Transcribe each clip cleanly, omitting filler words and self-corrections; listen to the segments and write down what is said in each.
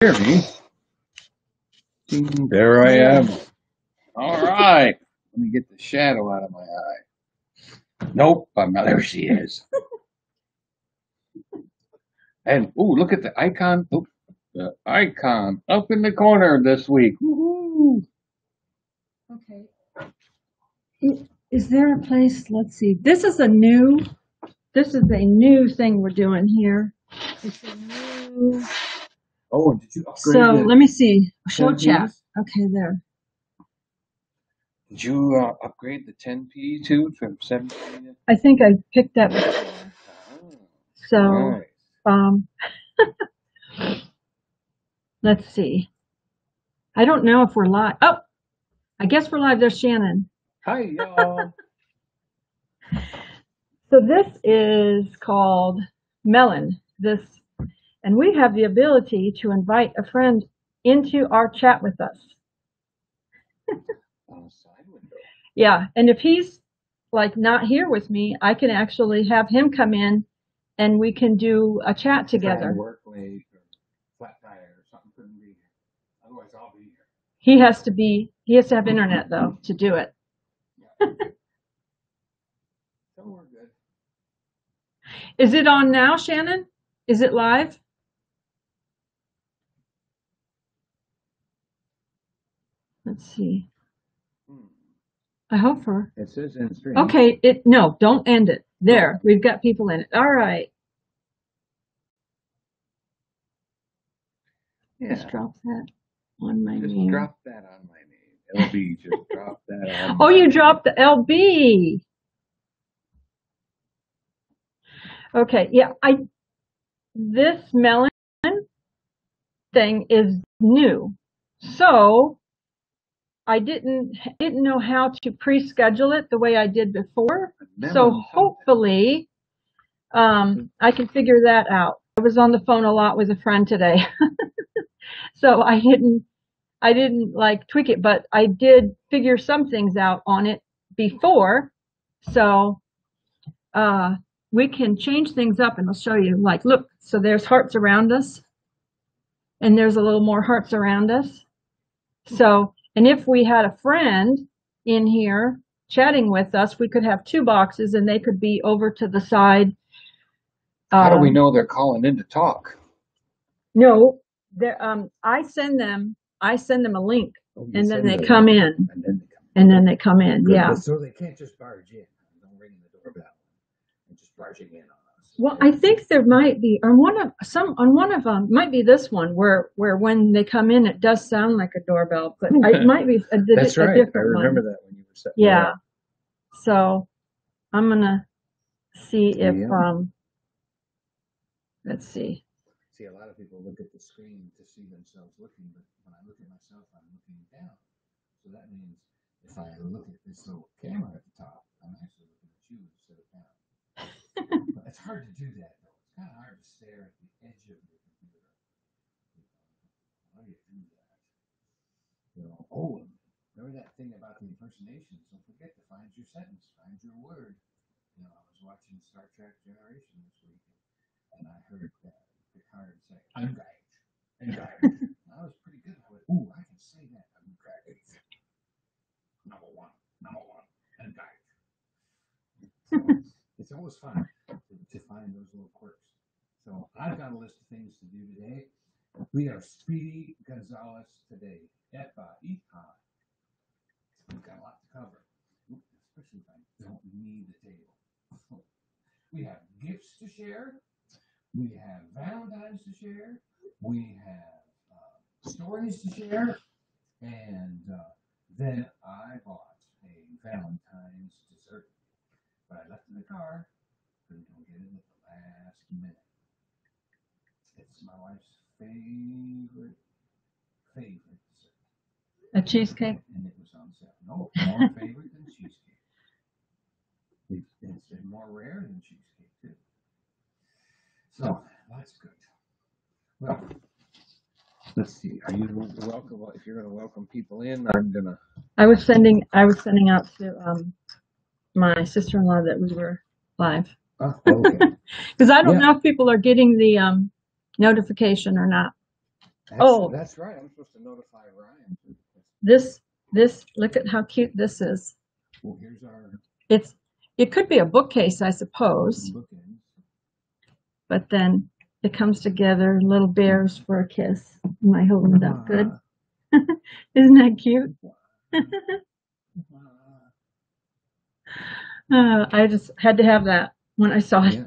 hear me? There I am. All right. Let me get the shadow out of my eye. Nope, I'm not. There she is. And oh, look at the icon. Oh, the icon up in the corner this week. Woohoo! Okay. Is there a place? Let's see. This is a new thing we're doing here. It's a new. Oh, did you upgrade? So let me see. Show chat. Okay, there. Did you upgrade the 10p too from 17? I think I picked that before. So, nice. Let's see. I don't know if we're live. Oh, I guess we're live. There's Shannon. Hi, y'all. So this is called Melon. And we have the ability to invite a friend into our chat with us. Yeah, and if he's like not here with me, I can actually have him come in and we can do a chat together. Work late or flat tire or something couldn't be here. Otherwise I'll be here. He has to have internet though to do it. Yeah. So we're good. Is it on now, Shannon? Is it live? Let's see. I hope for. It says in stream. Okay, no, don't end it. There, we've got people in it. All right. Yeah. Just drop that on my Just name. drop that on my name. LB, just drop that on. Oh, you dropped the LB. Okay, yeah. This melon thing is new, so I didn't know how to pre-schedule it the way I did before. So hopefully I can figure that out. I was on the phone a lot with a friend today. So I didn't like tweak it, but I did figure some things out on it before. So we can change things up, and I'll show you. Like, look, so there's hearts around us, and there's a little more hearts around us. So, and if we had a friend in here chatting with us, we could have two boxes, and they could be over to the side. How do we know they're calling in to talk? No, I send them a link, and then they come in. And then they come in. Good. Yeah. So they can't just barge in. Don't ring the doorbell and just barging in on us. Well, I think there might be on one of them might be this one where when they come in it does sound like a doorbell, but it might be a That's right. different I remember one. that when you were setting Yeah. it up. So I'm gonna see if let's see. See, a lot of people look at the screen to see themselves looking, but when I look at myself, I'm looking down. So that means if I look at this little camera at the top, I'm actually looking at you instead of down. But it's hard to do that, though. It's kind of hard to stare at the edge of your computer. How do you do that? Remember that thing about the impersonations? Don't forget to find your sentence, find your word. I was watching Star Trek Generation this week, and I heard Picard say, "Engage, engage." I was pretty good. I went, "Ooh, I can say that. Engage. Number one, engage." So it's always fun to find those little quirks. So I've got a list of things to do today. We are Speedy Gonzalez today. F-I-E-I. We've got a lot to cover, especially if I don't need the table. We have gifts to share. We have Valentine's to share. We have stories to share. And then I bought a Valentine's dessert. But I left it in the car. Couldn't go get it at the last minute. It's my wife's favorite dessert. A cheesecake? And it was on sale. No, more favorite than cheesecake. It's more rare than cheesecake, too. So, that's good. Well, let's see. Are you welcome? If you're going to welcome people in, I'm going to. I was sending out to my sister-in-law that we were live. Oh, okay. Because I don't know if people are getting the notification or not. That's right. I'm supposed to notify Ryan. This, look at how cute this is. Well, here's our It could be a bookcase, I suppose. bookends. But then it comes together, little bears for a kiss. Am I holding it up good? Isn't that cute? I just had to have that when I saw it. Yeah,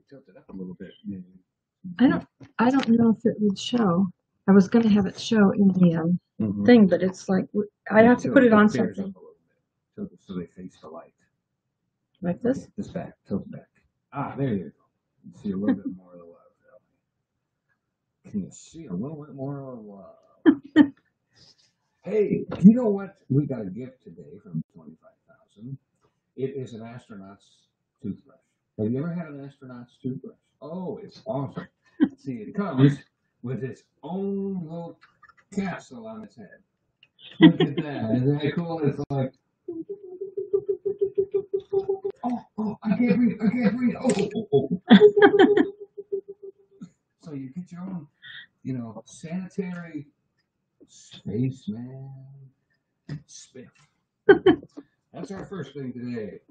tilt it up a little bit. I don't know if it would show. I was going to have it show in the thing, but it's like I have to put it on something. Tilt it so they face the light. Like this? Okay, this back, tilt it back. There you go. You see a little bit more of the love. Can you see a little bit more of the love? Hey, you know what? We got a gift today from 25,000. It is an astronaut's toothbrush. Have you ever had an astronaut's toothbrush? Oh, it's awesome. See, it comes with its own little castle on its head. Look at that. Isn't that cool? It's like, oh, I can't breathe. Oh. So you get your own, sanitary spaceman spiff. That's our first thing today.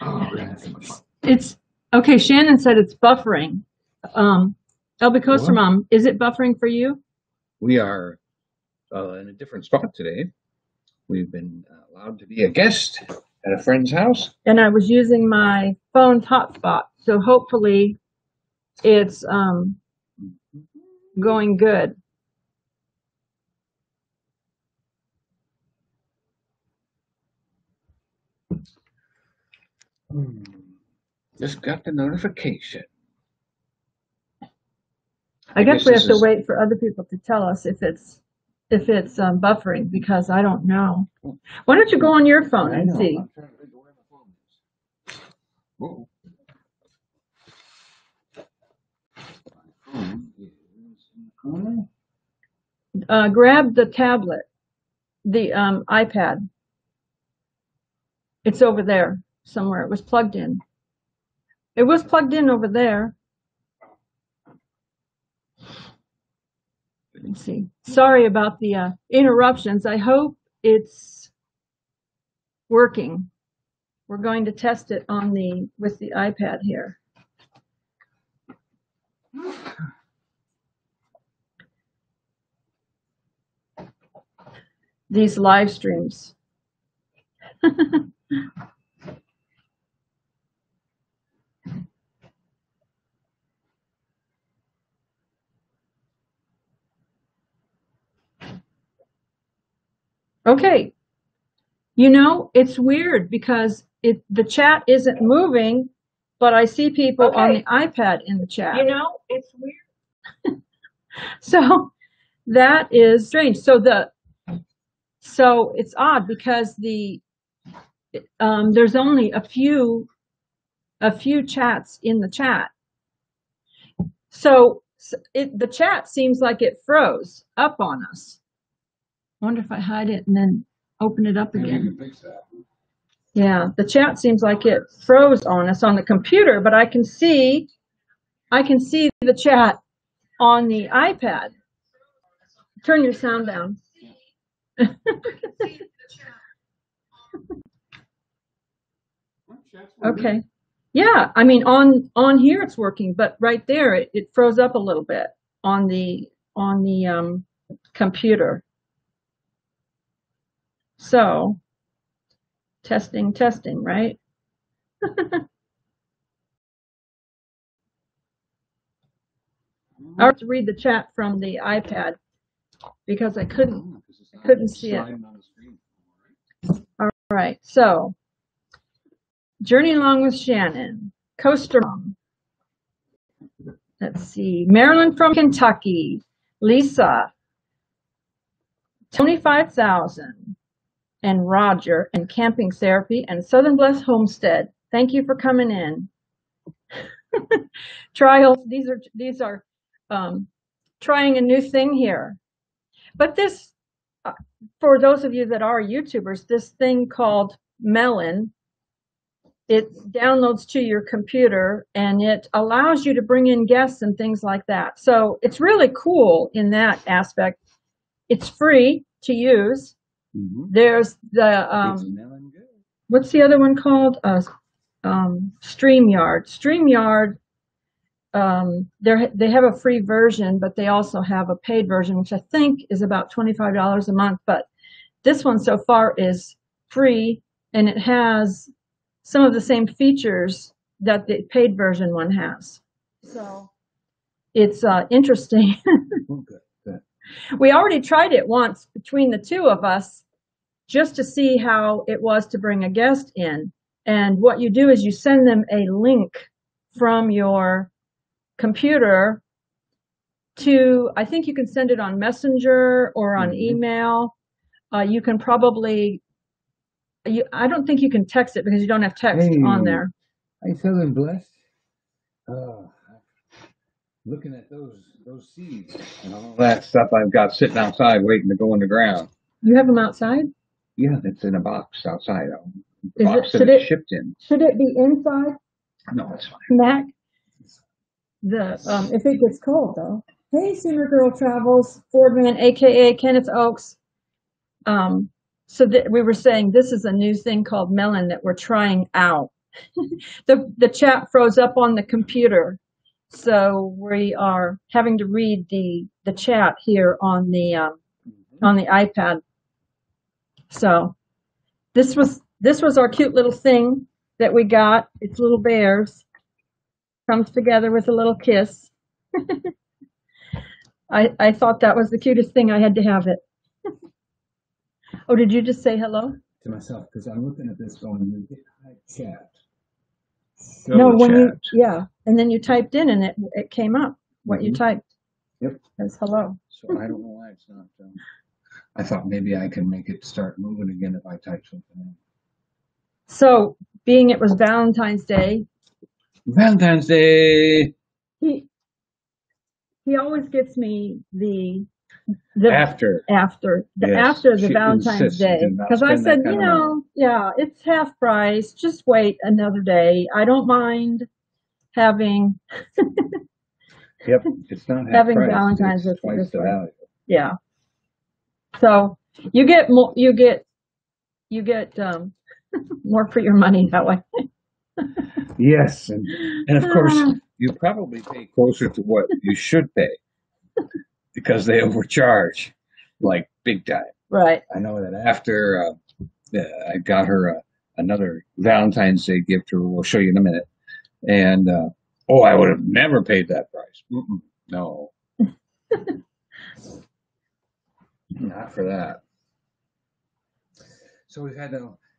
Oh, that's so much fun. It's okay. Shannon said it's buffering. Albicosa Mom, is it buffering for you? We are in a different spot today. We've been allowed to be a guest at a friend's house. And I was using my phone's hotspot, so hopefully it's going good. Just got the notification. I guess we have to wait for other people to tell us if it's buffering, because I don't know. Why don't you go on your phone and see? I'm trying to think of where my phone is. Whoa. Grab the tablet, the iPad. It's over there somewhere. It was plugged in. It was plugged in over there. Let's see. Sorry about the interruptions. I hope it's working. We're going to test it with the iPad here. These live streams. Okay. It's weird because the chat isn't moving, but I see people on the iPad in the chat. It's weird. So that is strange. So it's odd because there's only a few chats in the chat. So the chat seems like it froze up on us. I wonder if I hide it and then open it up again. You can fix that. Yeah, the chat seems like it froze on us on the computer, but I can see the chat on the iPad. Turn your sound down. Okay. Yeah, I mean on here it's working, but right there it froze up a little bit on the computer. So testing, right? I have to read the chat from the iPad because I couldn't see it. All right, so Journey Along with Shannon, Coaster Mom. Let's see, Marilyn from Kentucky, Lisa, 25,000, and Roger, and Camping Therapy, and Southern Bless Homestead. Thank you for coming in. Trials. These are trying a new thing here. But this, for those of you that are YouTubers, this thing called Melon, it downloads to your computer and it allows you to bring in guests and things like that. So it's really cool in that aspect. it's free to use. Mm-hmm. There's the what's the other one called? StreamYard. StreamYard. They have a free version, but they also have a paid version, which I think is about $25 a month. But this one so far is free, and it has some of the same features that the paid version one has. So it's interesting. Good. We already tried it once between the two of us just to see how it was to bring a guest in. And what you do is you send them a link from your computer to, I think you can send it on Messenger or on email. You can probably, I don't think you can text it because you don't have text on there. I feel blessed. Looking at those seeds and all that stuff I've got sitting outside waiting to go in the ground. You have them outside? Yeah, it's in a box outside. Should it shipped in? Should it be inside? No, it's fine. Mac? If it gets cold though. Hey, Sooner Girl Travels, Fordman, aka Kenneth Oaks. So we were saying this is a new thing called Melon that we're trying out. The chat froze up on the computer, so we are having to read the chat here on the iPad. So this was our cute little thing that we got. It's little bears. Comes together with a little kiss. I thought that was the cutest thing. I had to have it. Oh, did you just say hello? To myself, because I'm looking at this going, you get chat. And then you typed in and it came up what you typed. Yep. As hello. So I don't know why it's not. I thought maybe I can make it start moving again if I type something in. So, being it was Valentine's Day. Valentine's Day. He always gets me the after the Valentine's Day, because I said, it's half price. Just wait another day. I don't mind having it's not half having price. Valentine's It's twice the value. Yeah. So you get more. You get more for your money that way. Yes, and of course you probably pay closer to what you should pay because they overcharge like big time. Right. I know that after I got her another Valentine's Day gift, we'll show you in a minute, and I would have never paid that price. No, not for that. So we've had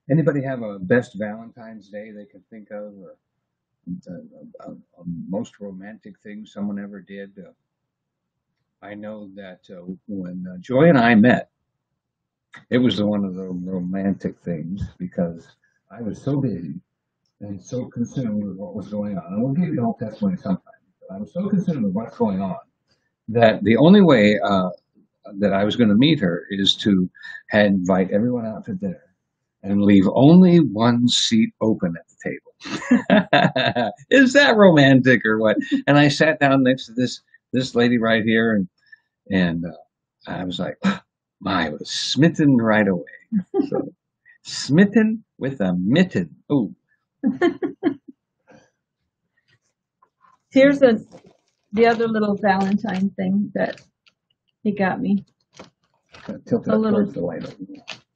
anybody have a best Valentine's Day they can think of, or a most romantic thing someone ever did? I know that when Joy and I met, it was one of the romantic things because I was so busy and so consumed with what was going on. And we'll give you the whole testimony sometime. But I was so consumed with what's going on that the only way that I was going to meet her is to invite everyone out to dinner and leave only one seat open at the table. Is that romantic or what? And I sat down next to this lady right here, and I was like, I was smitten right away. So, smitten with a mitten. Ooh. Here's the other little Valentine thing that he got me. Tilt it up towards the light.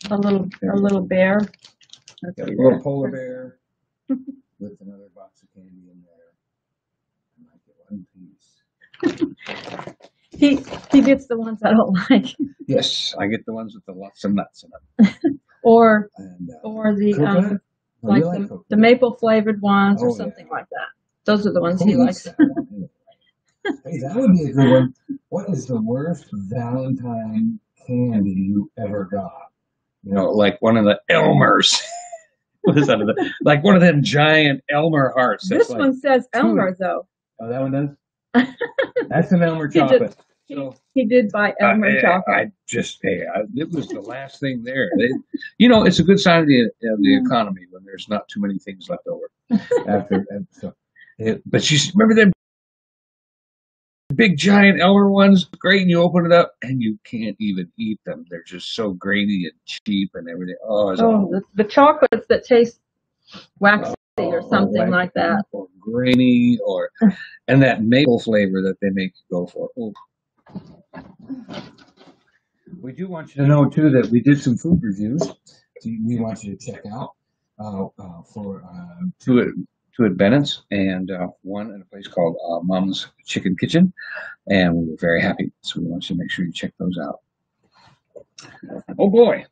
A little bear. A little polar bear with another box of candy in there. I might get one piece. He gets the ones I don't like. Yes, I get the ones with lots of nuts in them. or the the maple flavored ones or something like that. Those are the ones he likes. Hey, that would be a good one. What is the worst Valentine candy you ever got? Like one of the Elmers. What is that? Like one of them giant Elmer hearts. This one says Elmer, though. Oh, that one does? That's an Elmer chocolate. He did buy Elmer chocolate. It was the last thing there. It's a good sign of the economy when there's not too many things left over. But you remember them big giant elder ones, great, and you open it up and you can't even eat them. They're just so grainy and cheap and everything. The chocolates that taste waxy or something like that. Or grainy, and that maple flavor that they make you go for. Ooh. We do want you to know too that we did some food reviews. We want you to check out Two at Bennett's and one at a place called Mom's Chicken Kitchen, and we were very happy. So we want you to make sure you check those out. Oh boy,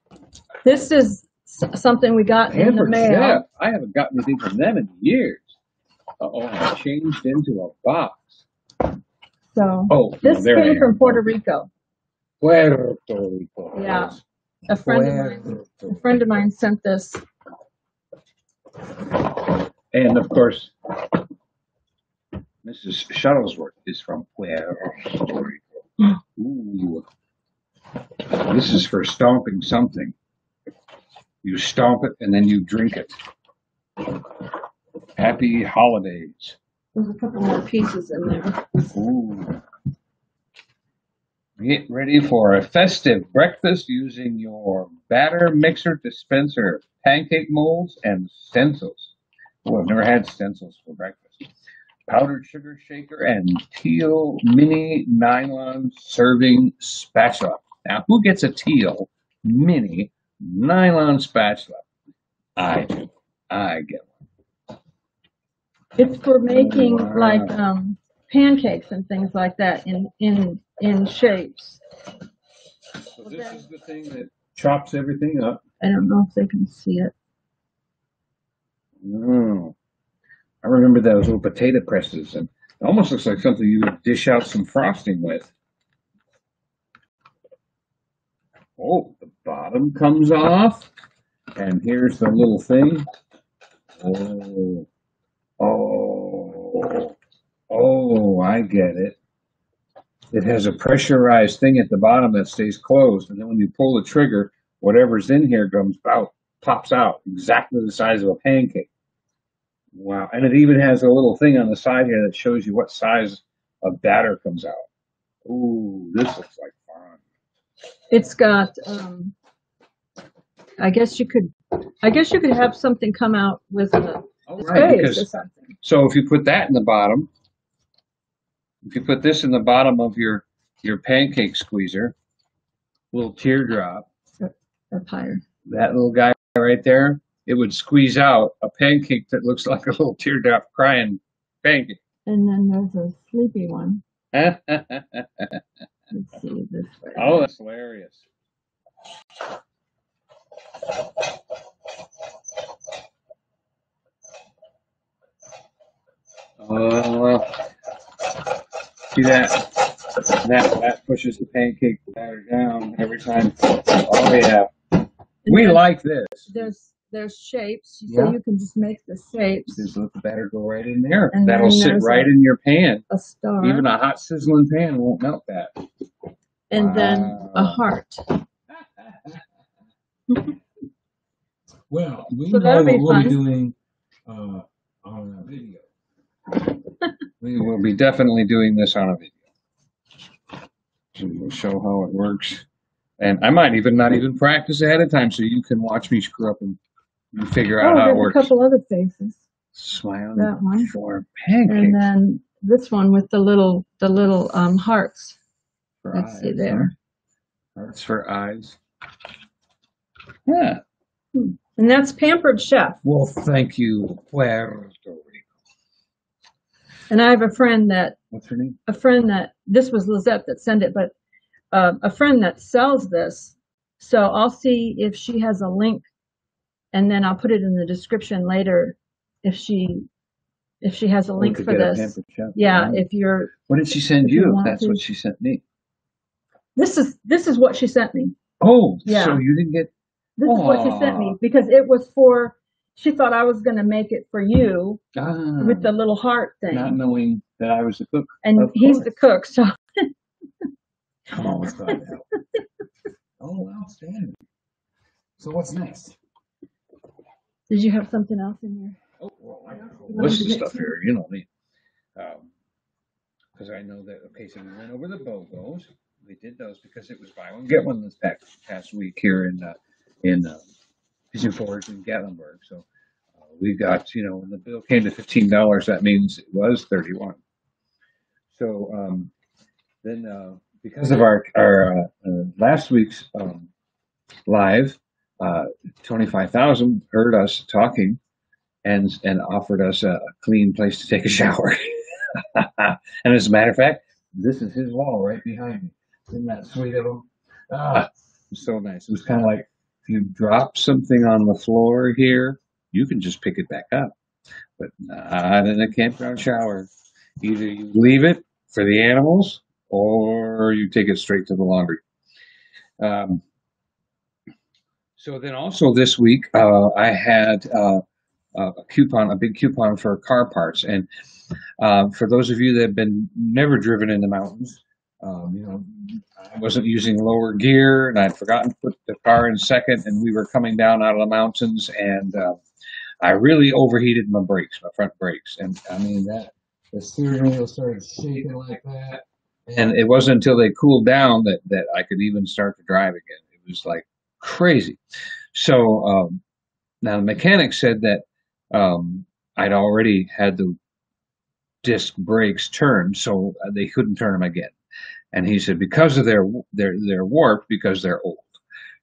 this is something we got in the mail. Yeah, I haven't gotten anything from them in years. I changed into a box. So this came from Puerto Rico. Puerto Rico. Yeah, a friend of mine sent this. And of course, Mrs. Shuttlesworth is from Puerto Rico. Ooh. This is for stomping something. You stomp it and then you drink it. Happy holidays. There's a couple more pieces in there. Ooh. Get ready for a festive breakfast using your batter mixer dispenser, pancake molds, and stencils. Oh, I've never had stencils for breakfast. Powdered sugar shaker and teal mini nylon serving spatula. Now, who gets a teal mini nylon spatula? I do. I get one. It's for making like pancakes and things like that in shapes. So this is the thing that chops everything up. I don't know if they can see it. Oh, I remember those little potato presses, and it almost looks like something you would dish out some frosting with. Oh, the bottom comes off, and here's the little thing. Oh, I get it. It has a pressurized thing at the bottom that stays closed, and then when you pull the trigger, whatever's in here pops out, exactly the size of a pancake. Wow, and it even has a little thing on the side here that shows you what size of batter comes out. Ooh, this looks like fun. It's got, I guess you could have something come out with a space or something. So if you put that in the bottom, if you put this in the bottom of your pancake squeezer, little teardrop, up higher. That little guy right there, it would squeeze out a pancake that looks like a little teardrop crying pancake. And then there's a sleepy one. Let's see this way. Oh, that's hilarious. See that? That pushes the pancake batter down every time. Oh yeah. We like this. There's shapes, so you can just make the shapes. Just let the batter go right in there. And that'll sit right in your pan. A star. Even a hot sizzling pan won't melt that. And then a heart. Well, we know what we'll be doing on a video. We will be definitely doing this on a video. So we'll show how it works. And I might not even practice ahead of time so you can watch me screw up and figure out how it works. A couple other faces. Smiling that one for pancakes. And then this one with the little hearts. Let's see there. Hearts for eyes. Yeah. And that's Pampered Chef. Well, thank you, Puerto Rico. And I have a friend that. What's her name? A friend that, this was Lizette that sent it, but a friend that sells this. So I'll see if she has a link, and then I'll put it in the description later if she has a link for this. Yeah, if you're. What did she send you? That's what she sent me. This is what she sent me. Oh, yeah. So you didn't get. This is what she sent me because it was for. She thought I was going to make it for you with the little heart thing. Not knowing that I was the cook. And he's the cook, so. Come on, let's find out. Oh, outstanding. So what's next? Did you have something else in here? Oh, well, I have a list of stuff here. You know me. because I know that, okay, so we went over the BOGOs. We did those because it was buy one, get one this past week here in Pigeon Forge in Gatlinburg. So we got, when the bill came to $15, that means it was 31. So then because of our last week's live, 25,000 heard us talking and offered us a clean place to take a shower. And as a matter of fact, this is his wall right behind me. Isn't that sweet of him? It was so nice. It was kind of like if you drop something on the floor here, you can just pick it back up. But not in a campground shower. Either you leave it for the animals or you take it straight to the laundry. So then also this week, I had a big coupon for car parts. And for those of you that have been never driven in the mountains, I wasn't using lower gear and I'd forgotten to put the car in second, and we were coming down out of the mountains, and I really overheated my brakes, my front brakes. And I mean, the steering wheel started shaking like that. And it wasn't until they cooled down that I could even start to drive again. It was like crazy. So now the mechanic said that I'd already had the disc brakes turned, so they couldn't turn them again. And he said because of their warped because they're old.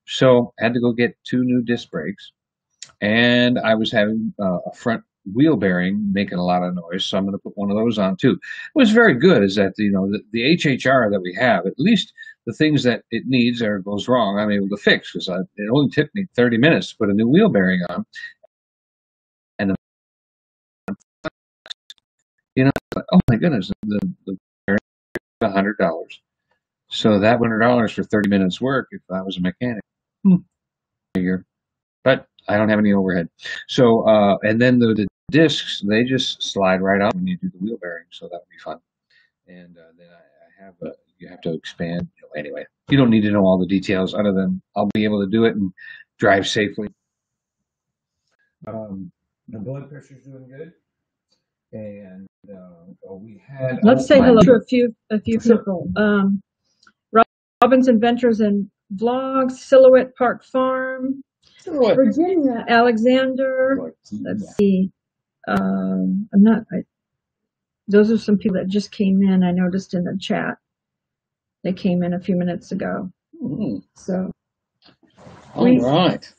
So I had to go get 2 new disc brakes, and I was having a front wheel bearing making a lot of noise, so I'm going to put one of those on too. What's very good is that the HHR that we have, at least the things that it needs or goes wrong, I'm able to fix, because it only took me 30 minutes to put a new wheel bearing on. And oh my goodness, the bearing is $100. So that $100 for 30 minutes work if I was a mechanic. But I don't have any overhead. So and then the discs, they just slide right out when you do the wheel bearing, so that would be fun. And then I have you have to expand. Anyway, you don't need to know all the details other than I'll be able to do it and drive safely. The blood pressure's doing good. And we had. Let's say hello to a few people. Robinson Ventures and Vlogs, Silhouette Park Farm, Virginia, Alexander. Let's see. Those are some people that just came in. I noticed in the chat. They came in a few minutes ago. Mm-hmm. So. All right.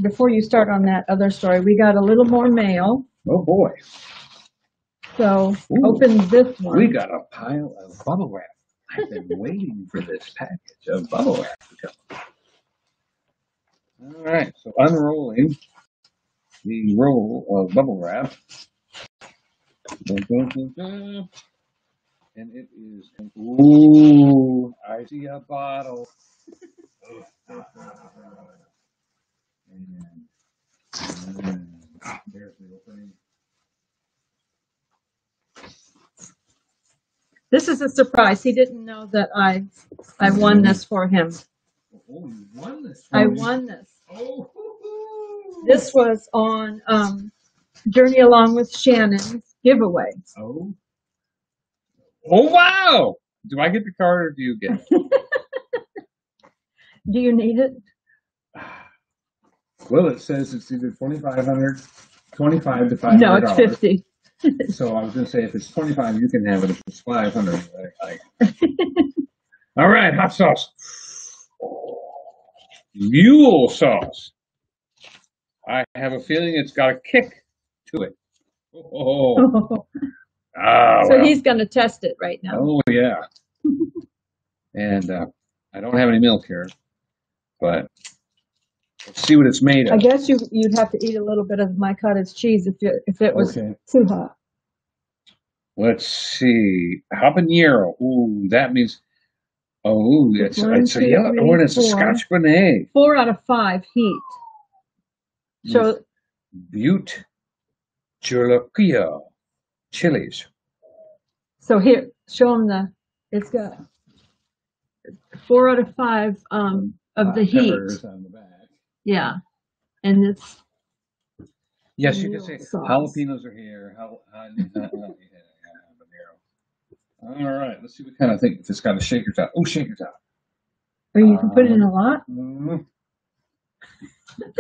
Before you start on that other story, we got a little more mail. Oh boy. So open this one. We got a pile of bubble wrap. I've been waiting for this package of bubble wrap to come. All right, so unrolling the roll of bubble wrap. And it is, ooh, I see a bottle. And there's the opening. This is a surprise. He didn't know that I won this for him. Oh, you won this? I won this. Oh. This was on Journey Along with Shannon's giveaway. Oh. Oh, wow. Do I get the card or do you get it? Do you need it? Well, it says it's either $25 to $500. No, it's 50. So I was going to say, if it's 25, you can have it. If it's 500, All right, hot sauce. Mule sauce. I have a feeling it's got a kick to it. Oh. So he's going to test it right now. Oh, yeah. And I don't have any milk here, but let's see what it's made of. I guess you'd have to eat a little bit of my cottage cheese if it was too hot. Let's see. Habanero. Ooh, that means, it's a yellow. Oh, and it's a Scotch bonnet. 4 out of 5 heat. So Butte Churrasco chilies. So here, show them it's got 4 out of 5 of the heat. On the back. Yeah, and it's. Yes, you can say jalapenos are here. Habanero. All right, let's see what kind of thing. If it's got a shaker top. Oh, shaker top. Or you can put it in a lot.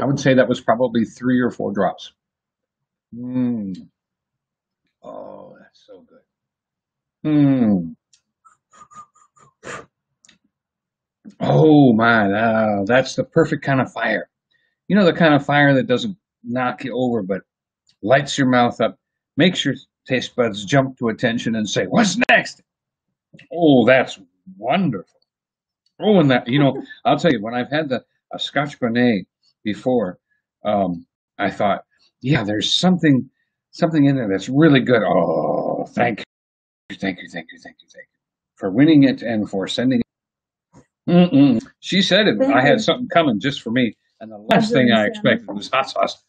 I would say that was probably 3 or 4 drops. Oh, that's so good. Oh my, that's the perfect kind of fire. You know, the kind of fire that doesn't knock you over, but lights your mouth up, makes your taste buds jump to attention and say, "What's next?" Oh, that's wonderful. Oh, and that, you know, I'll tell you, when I've had a Scotch bonnet before, I thought, yeah, there's something in there that's really good. Oh, thank you for winning it and for sending it. She said it. I had something coming just for me, and the last thing I expected was hot sauce.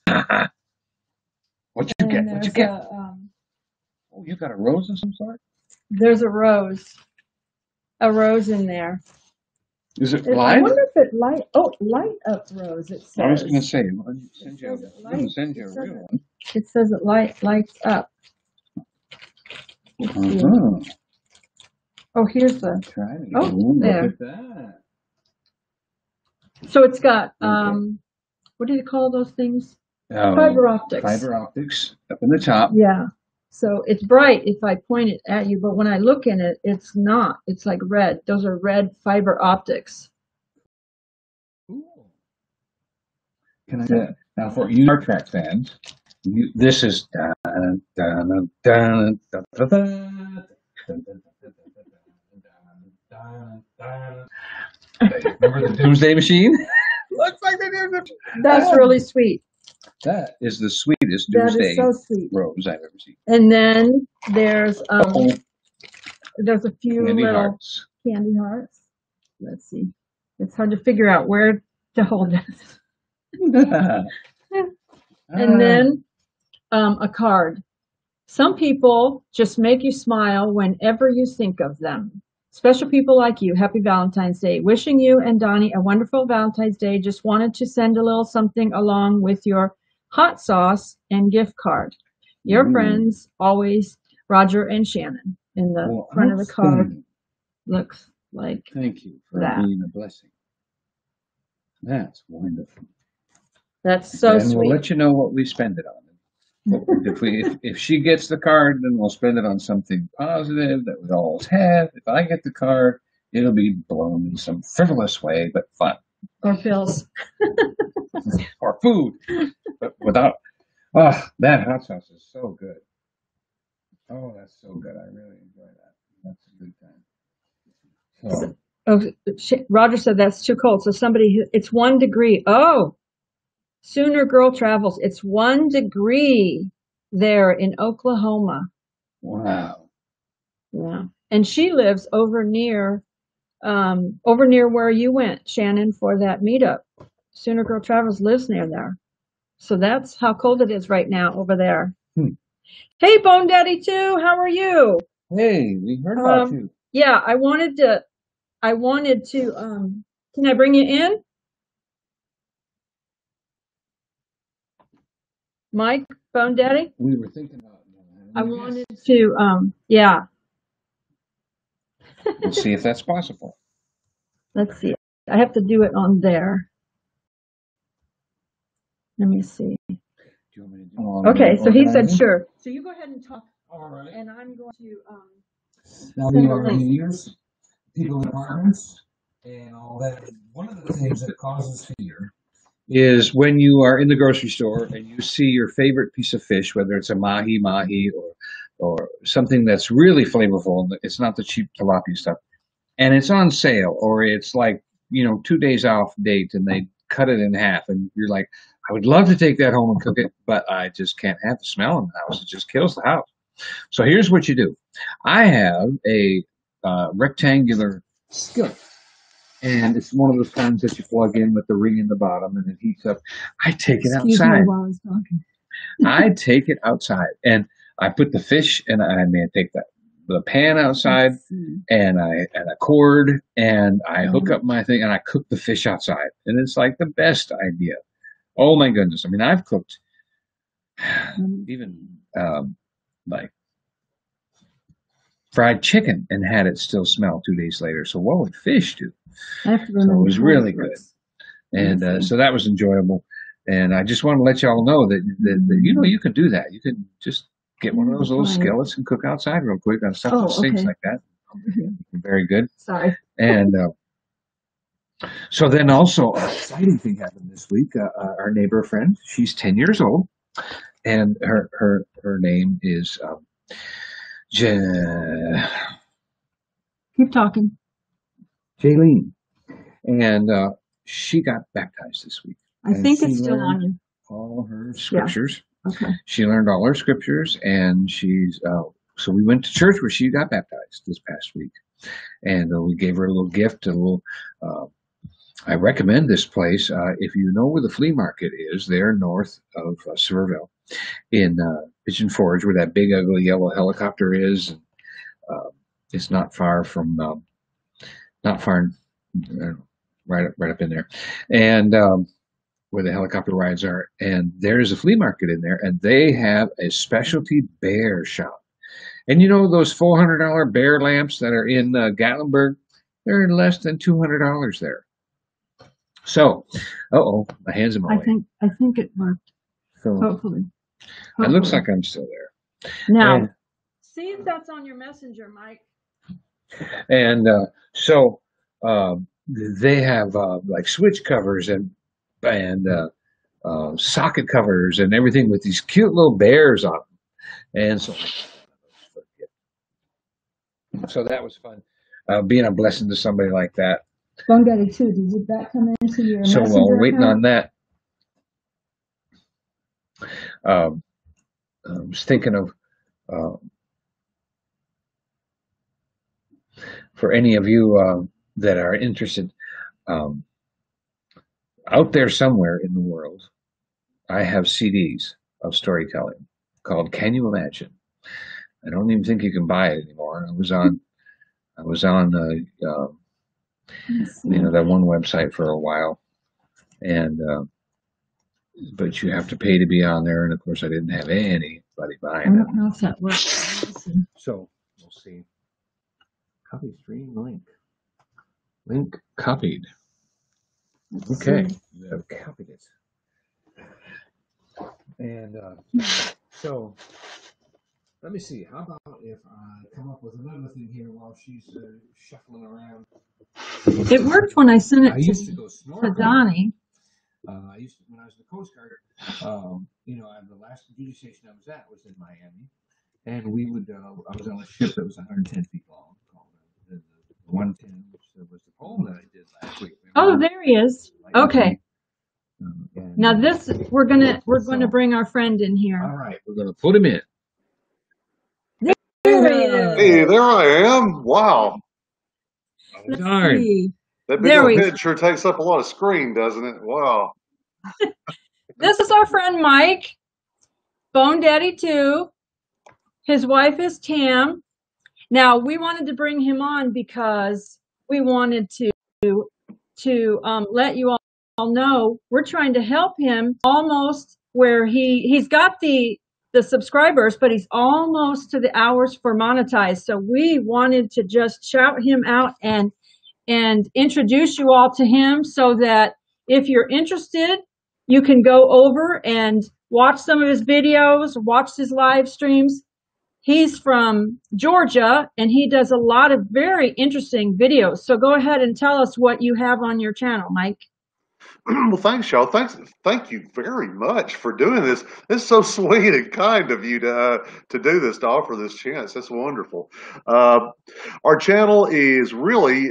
What'd you get? What'd you get? Oh, you got a rose of some sort? There's a rose in there. Is it light? I wonder if it light up rose. It says. I was going to say, send you a real one. It says it lights up. Oh, here's the. There. Look at that. So it's got what do you call those things? Fiber optics. Fiber optics up in the top. Yeah. So it's bright if I point it at you, but when I look in it, it's not. It's like red. Those are red fiber optics. Cool. Can I say now for you Star Trek fans? This is remember the Doomsday Machine? Looks like they did. That's really sweet. That is the sweetest Doomsday rose I've ever seen. And then there's a few little candy hearts. Let's see. It's hard to figure out where to hold it. And then a card. Some people just make you smile whenever you think of them. Special people like you, happy Valentine's Day. Wishing you and Donny a wonderful Valentine's Day. Just wanted to send a little something along with your hot sauce and gift card. Your friends, always, Roger and Shannon. In the front of the card looks like Thank you for being a blessing. That's wonderful. That's so sweet. And we'll let you know what we spend it on. If she gets the card, then we'll spend it on something positive that we always have. If I get the card, it'll be blown in some frivolous way, but fun. Or pills. Or food. But without, that hot sauce is so good. Oh, that's so good. I really enjoy that. That's a good time. So, Roger said that's too cold. So it's 1 degree. Oh, Sooner Girl Travels. It's 1 degree there in Oklahoma. Wow. Yeah. And she lives over near where you went, Shannon, for that meetup. Sooner Girl Travels lives near there. So that's how cold it is right now over there. Hey, BonedaddyToo, how are you? Hey, we heard about you. Yeah, I wanted to, can I bring you in? Mike, Bone Daddy? We were thinking about I wanted to, yeah. We'll see if that's possible. Let's see. I have to do it on there. Let me see. Do you want me to do okay, so he said sure. So you go ahead and talk. All right. And I'm going to now we are engineers, people in apartments, and all that. One of the things that causes fear is when you are in the grocery store and you see your favorite piece of fish, whether it's a mahi or something that's really flavorful, and it's not the cheap tilapia stuff, and it's on sale, or it's like, 2 days off date and they cut it in half, and you're like, I would love to take that home and cook it, but I just can't have the smell in the house. It just kills the house. So here's what you do. I have a rectangular skillet. And it's one of those kinds that you plug in with the ring in the bottom and it heats up. I take it outside. While I was talking. I take it outside and I put the fish and I take the pan outside and a cord and I hook up my thing and I cook the fish outside. And it's like the best idea. Oh my goodness. I mean, I've cooked even like fried chicken and had it still smell 2 days later. So what would fish do? I have to So it was really good. And Amazing. so that was enjoyable. And I just want to let y'all know that you know, you can do that. You can just get one of those little skillets and cook outside real quick on stuff that stinks like that. Very good. Sorry. And so then also an exciting thing happened this week. Our neighbor friend, she's 10 years old, and her name is Keep talking. Jaylene. And she got baptized this week. I think it's still on you. All her scriptures. Yeah. Okay. She learned all her scriptures, and she's so we went to church where she got baptized this past week, and we gave her a little gift, a little. I recommend this place if you know where the flea market is. There north of Sevierville, in Pigeon Forge, where that big ugly yellow helicopter is. It's not far from, right up in there, and where the helicopter rides are. And there's a flea market in there, and they have a specialty bear shop. And you know those $400 bear lamps that are in Gatlinburg? They're less than $200 there. So, my hands in my way. I think it worked. So Hopefully. It looks like I'm still there. Now, see if that's on your messenger, Mike. And so they have like switch covers and socket covers and everything with these cute little bears on them. And so that was fun, being a blessing to somebody like that. BonedaddyToo, did that come into your so messenger while we're waiting account? on that, I was thinking of for any of you that are interested, out there somewhere in the world, I have CDs of storytelling called Can You Imagine? I don't even think you can buy it anymore. I was on that one website for a while, and but you have to pay to be on there, and of course I didn't have anybody buying it. I don't know if that works. So we'll see. Copy stream link. Link copied. Okay, I've copied it. And so let me see. How about if I come up with another thing here while she's shuffling around? It worked when I sent it to Donny. I used to, when I was in the Coast Guard, the last duty station I was at was in Miami, and we would. I was on a ship that was 110 feet long, called the 110, which was the poem that I did last week. Oh, there he is. Okay. Now this we're gonna bring our friend in here. All right, we're gonna put him in. There he is. Hey, there I am. Wow. Let's Darn. see. That big old head sure takes up a lot of screen, doesn't it? Wow. This is our friend Mike, BonedaddyToo. His wife is Tam. Now we wanted to bring him on because we wanted to let you all know we're trying to help him almost where he's got the subscribers, but he's almost to the hours for monetized. So we wanted to just shout him out and introduce you all to him so that if you're interested, you can go over and watch some of his videos, watch his live streams. He's from Georgia, and he does a lot of very interesting videos. So go ahead and tell us what you have on your channel, Mike. Well, thanks, y'all. Thank you very much for doing this. It's so sweet and kind of you to do this, to offer this chance. That's wonderful. Our channel is really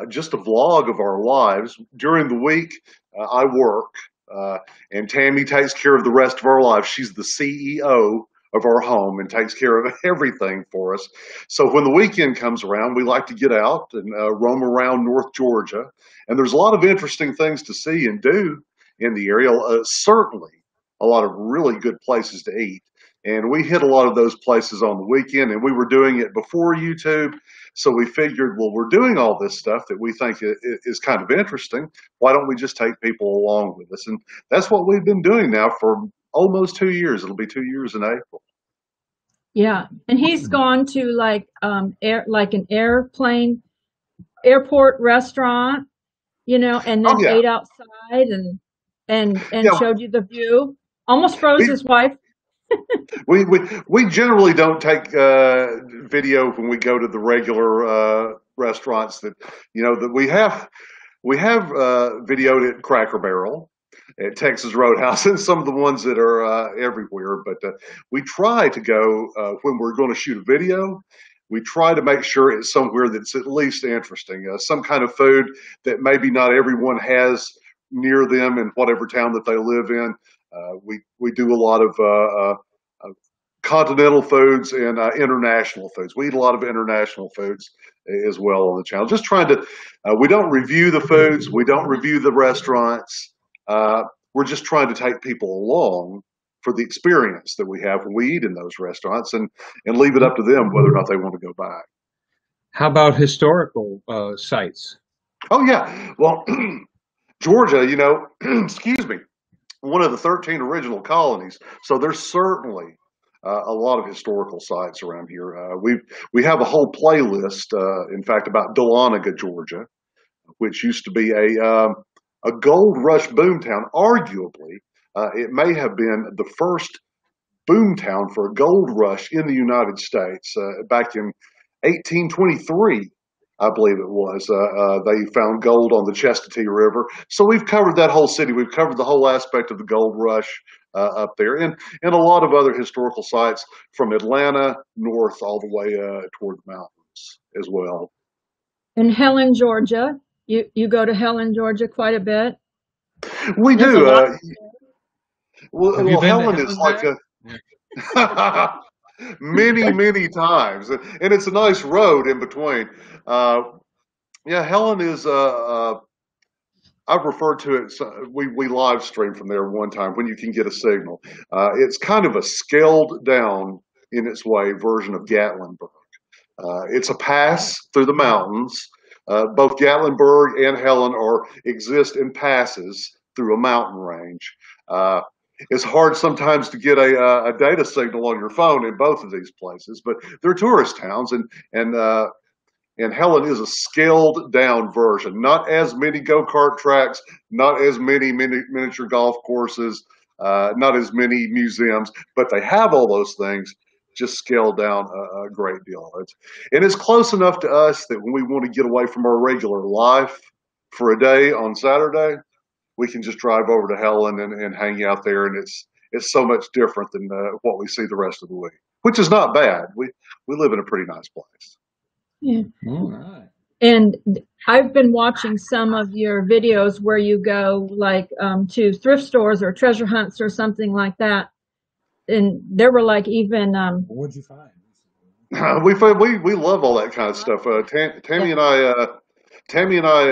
just a vlog of our lives. During the week, I work, and Tammy takes care of the rest of our lives. She's the CEO of our home and takes care of everything for us. So when the weekend comes around, we like to get out and roam around North Georgia. And there's a lot of interesting things to see and do in the area. Certainly a lot of really good places to eat. And we hit a lot of those places on the weekend, and we were doing it before YouTube. So we figured, well, we're doing all this stuff that we think is kind of interesting. Why don't we just take people along with us? And that's what we've been doing now for almost 2 years. It'll be 2 years in April. Yeah, and he's gone to like an airport restaurant, and Oh then yeah, ate outside and yeah. showed you the view. Almost froze We his wife. we generally don't take video when we go to the regular restaurants that that we have videoed at Cracker Barrel, at Texas Roadhouse, and some of the ones that are everywhere. But we try to go when we're going to shoot a video. We try to make sure it's somewhere that's at least interesting, some kind of food that maybe not everyone has near them in whatever town that they live in. We do a lot of continental foods and international foods. We eat a lot of international foods as well on the channel. Just trying to, we don't review the foods, we don't review the restaurants. We're just trying to take people along for the experience that we have when we eat in those restaurants, and leave it up to them whether or not they want to go back. How about historical sites? Oh yeah, well, Georgia, excuse me, one of the 13 original colonies. So there's certainly a lot of historical sites around here. We have a whole playlist, in fact, about Dahlonega, Georgia, which used to be a gold rush boomtown. Arguably, it may have been the first boomtown for a gold rush in the United States back in 1823. I believe it was. They found gold on the Chestatee River. So we've covered that whole city. We've covered the whole aspect of the gold rush up there, and a lot of other historical sites from Atlanta north all the way toward the mountains as well. In Helen, Georgia, you go to Helen, Georgia quite a bit. We There's do. a lot. Well, Helen is like many times, and it's a nice road in between. Yeah, Helen is. I've referred to it. We live stream from there one time when you can get a signal. It's kind of a scaled down in its way version of Gatlinburg. It's a pass through the mountains. Both Gatlinburg and Helen exist in passes through a mountain range. It's hard sometimes to get a data signal on your phone in both of these places, but they're tourist towns, and Helen is a scaled down version. Not as many go-kart tracks, not as many miniature golf courses, not as many museums, but they have all those things, just scaled down a great deal. It's close enough to us that when we want to get away from our regular life for a day on Saturday, we can just drive over to Helen and hang out there, and it's so much different than what we see the rest of the week, which is not bad. We live in a pretty nice place. Yeah. All right. And I've been watching some of your videos where you go like to thrift stores or treasure hunts or something like that. And there were like even What'd you find? We love all that kind of stuff. Tammy and I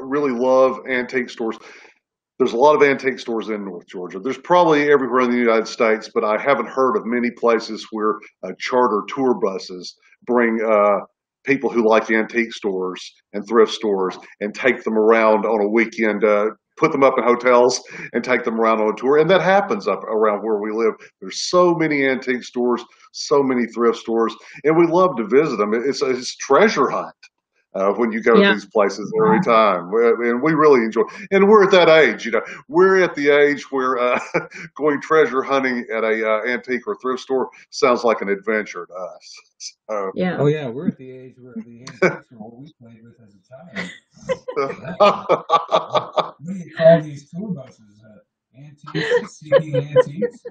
really love antique stores. There's a lot of antique stores in North Georgia. There's probably everywhere in the United States, but I haven't heard of many places where charter tour buses bring people who like antique stores and thrift stores and take them around on a weekend, put them up in hotels and take them around on a tour. And that happens up around where we live. There's so many antique stores, so many thrift stores, and we love to visit them. It's a treasure hunt. When you go to these places every time, and we really enjoy. And we're at that age, we're at the age where going treasure hunting at a antique or thrift store sounds like an adventure to us. So, yeah. Oh yeah, we're at the age where the antiques are what we played with as a child. We call these tour buses antiques, seeking antiques.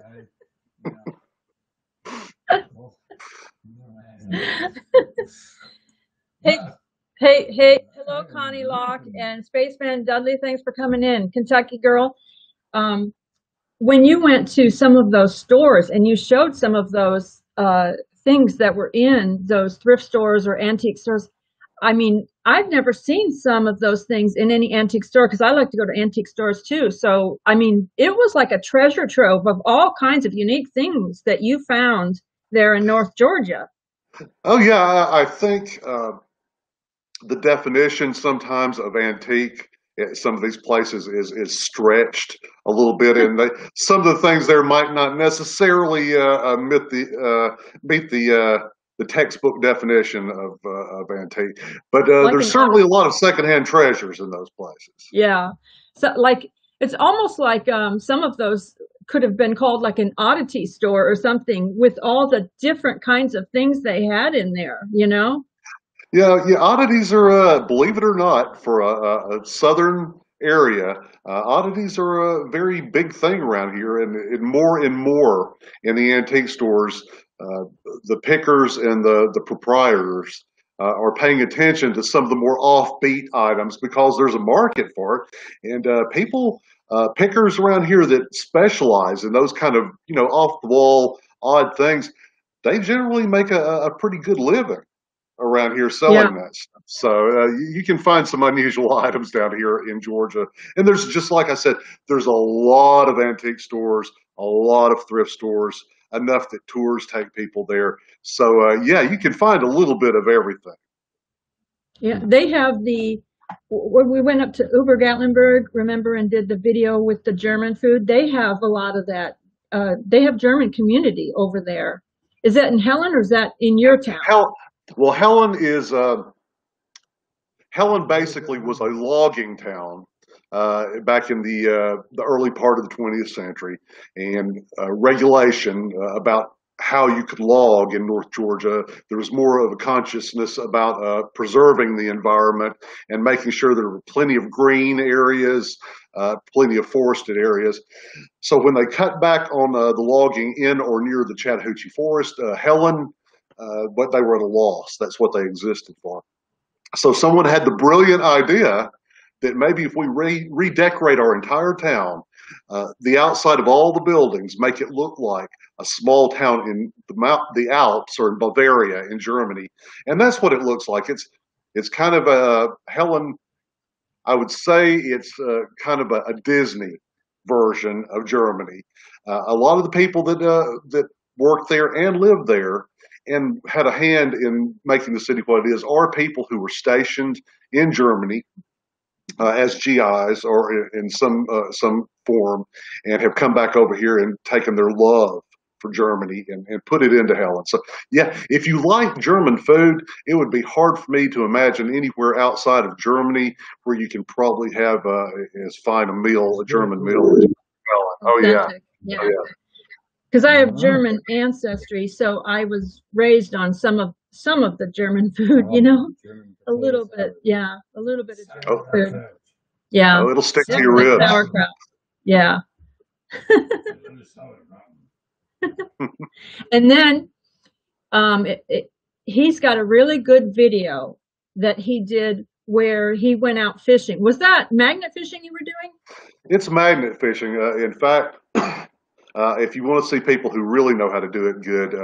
Hey, hello, Connie Locke and Spaceman Dudley. Thanks for coming in. Kentucky girl. When you went to some of those stores and you showed some of those things that were in those thrift stores or antique stores, I mean, I've never seen some of those things in any antique store because I like to go to antique stores too. So, I mean, it was like a treasure trove of all kinds of unique things that you found there in North Georgia. Oh yeah, I think the definition sometimes of antique some of these places is stretched a little bit, and some of the things there might not necessarily meet the textbook definition of antique. But there's certainly a lot of secondhand treasures in those places. Yeah, so like it's almost like some of those could have been called like an oddity store or something, with all the different kinds of things they had in there, you know? Yeah, oddities are, believe it or not, for a southern area, oddities are a very big thing around here, and more in the antique stores. The pickers and the proprietors are paying attention to some of the more offbeat items because there's a market for it, and pickers around here that specialize in those kind of off the wall odd things, they generally make a pretty good living around here selling that stuff. So you can find some unusual items down here in Georgia. And there's, just like I said, there's a lot of antique stores, a lot of thrift stores, enough that tours take people there. So yeah, you can find a little bit of everything. Yeah, they have when we went up to Uber-Gatlinburg, remember, and did the video with the German food, they have a lot of that. They have German community over there. Is that in Helen, or is that in your town? Well, Helen basically was a logging town back in the early part of the 20th century, and regulation about how you could log in North Georgia. There was more of a consciousness about preserving the environment and making sure there were plenty of green areas, plenty of forested areas. So when they cut back on the logging in or near the Chattahoochee Forest, Helen, but they were at a loss. That's what they existed for. So someone had the brilliant idea that maybe if we redecorate our entire town, the outside of all the buildings, make it look like a small town in the Alps or in Bavaria in Germany. And that's what it looks like. It's kind of a Helen, I would say it's kind of a Disney version of Germany. A lot of the people that work there and live there and had a hand in making the city what it is are people who were stationed in Germany as GIs or in some form, and have come back over here and taken their love for Germany and put it into Helen. So yeah, if you like German food, it would be hard for me to imagine anywhere outside of Germany where you can probably have as fine a German meal as Helen. Oh yeah. Yeah. Oh, yeah. Because I have German ancestry, so I was raised on some of the German food, a little bit, a little bit of German food. Yeah. Oh, it'll stick to your ribs. Sauerkraut. Yeah. And then he's got a really good video that he did where he went out fishing. Was that magnet fishing you were doing? It's magnet fishing. In fact, if you want to see people who really know how to do it good,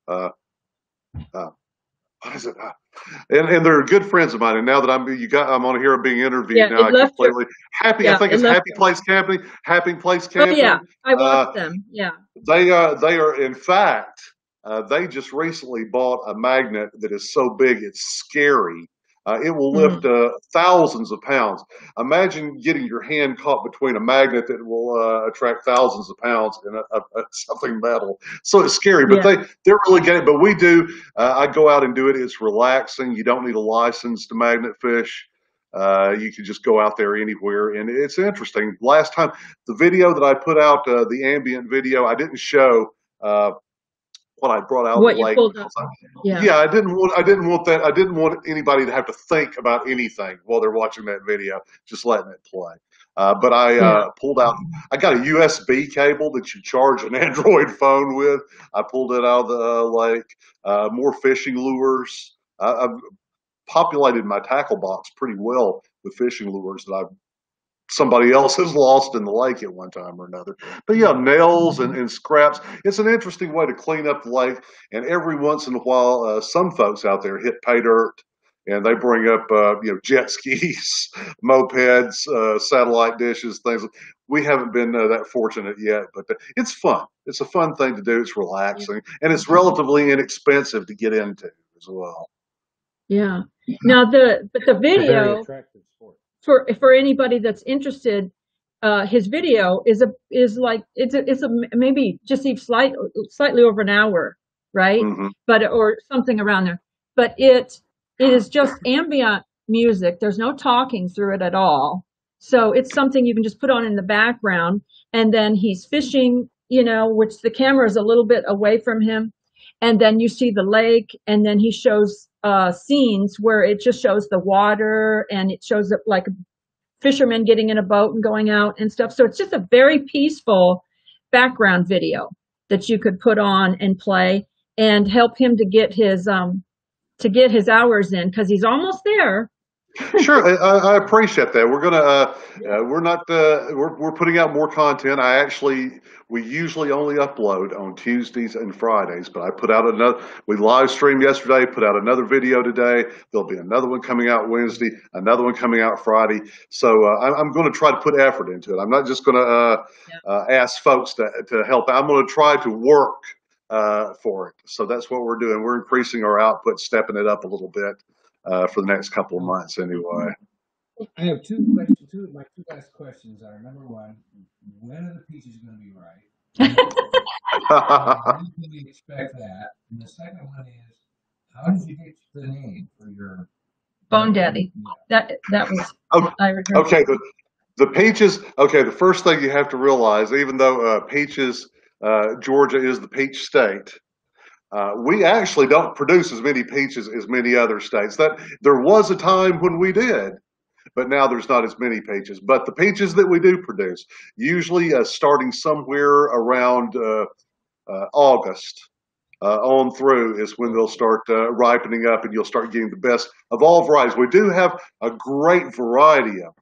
what is it? And they're good friends of mine. And now that I'm on here being interviewed, now I completely happy. I think it's Happy Place Camping. Happy Place Camping. Oh yeah, I watched them. Yeah. They are in fact. They just recently bought a magnet that is so big it's scary. It will lift thousands of pounds. Imagine getting your hand caught between a magnet that will attract thousands of pounds and something metal. So it's scary, but they're really good. But we do. I go out and do it. It's relaxing. You don't need a license to magnet fish. You can just go out there anywhere, and it's interesting. Last time, the video that I put out, the ambient video, I didn't show. What I brought out of the lake. I didn't want that. I didn't want anybody to have to think about anything while they're watching that video, just letting it play. But I pulled out, I got a USB cable that you charge an Android phone with. I pulled it out of the lake, more fishing lures. I've populated my tackle box pretty well with fishing lures that somebody else has lost in the lake at one time or another. But yeah, nails and scraps. It's an interesting way to clean up the lake. And every once in a while, some folks out there hit pay dirt, and they bring up jet skis, mopeds, satellite dishes, things. We haven't been that fortunate yet, but it's fun. It's a fun thing to do. It's relaxing, and it's relatively inexpensive to get into as well. Yeah. Now the video. for anybody that's interested, his video is maybe just even slightly over an hour, right? Mm-hmm. But or something around there. But it is just ambient music. There's no talking through it at all. So it's something you can just put on in the background, and then he's fishing, which the camera is a little bit away from him, and then you see the lake, and then he shows scenes where it just shows the water, and it shows it like fishermen getting in a boat and going out and stuff. So it's just a very peaceful background video that you could put on and play and help him to get his hours in, because he's almost there. Sure, I appreciate that. We're gonna we're putting out more content. We usually only upload on Tuesdays and Fridays, but I put out we live streamed yesterday, put out another video today. There'll be another one coming out Wednesday, another one coming out Friday. So I'm going to try to put effort into it. I'm not just going to ask folks to help. I'm going to try to work for it. So that's what we're doing. We're increasing our output, stepping it up a little bit. For the next couple of months, anyway. I have two questions. My two last questions are: number one, when are the peaches going to be right? When can we expect that? And the second one is, how did you get the name for your Bone Daddy? That was okay. The peaches. Okay, the first thing you have to realize, even though peaches, Georgia is the peach state. We actually don't produce as many peaches as many other states. That there was a time when we did, but now there's not as many peaches. But the peaches that we do produce, usually starting somewhere around August on through, is when they'll start ripening up, and you'll start getting the best of all varieties. We do have a great variety of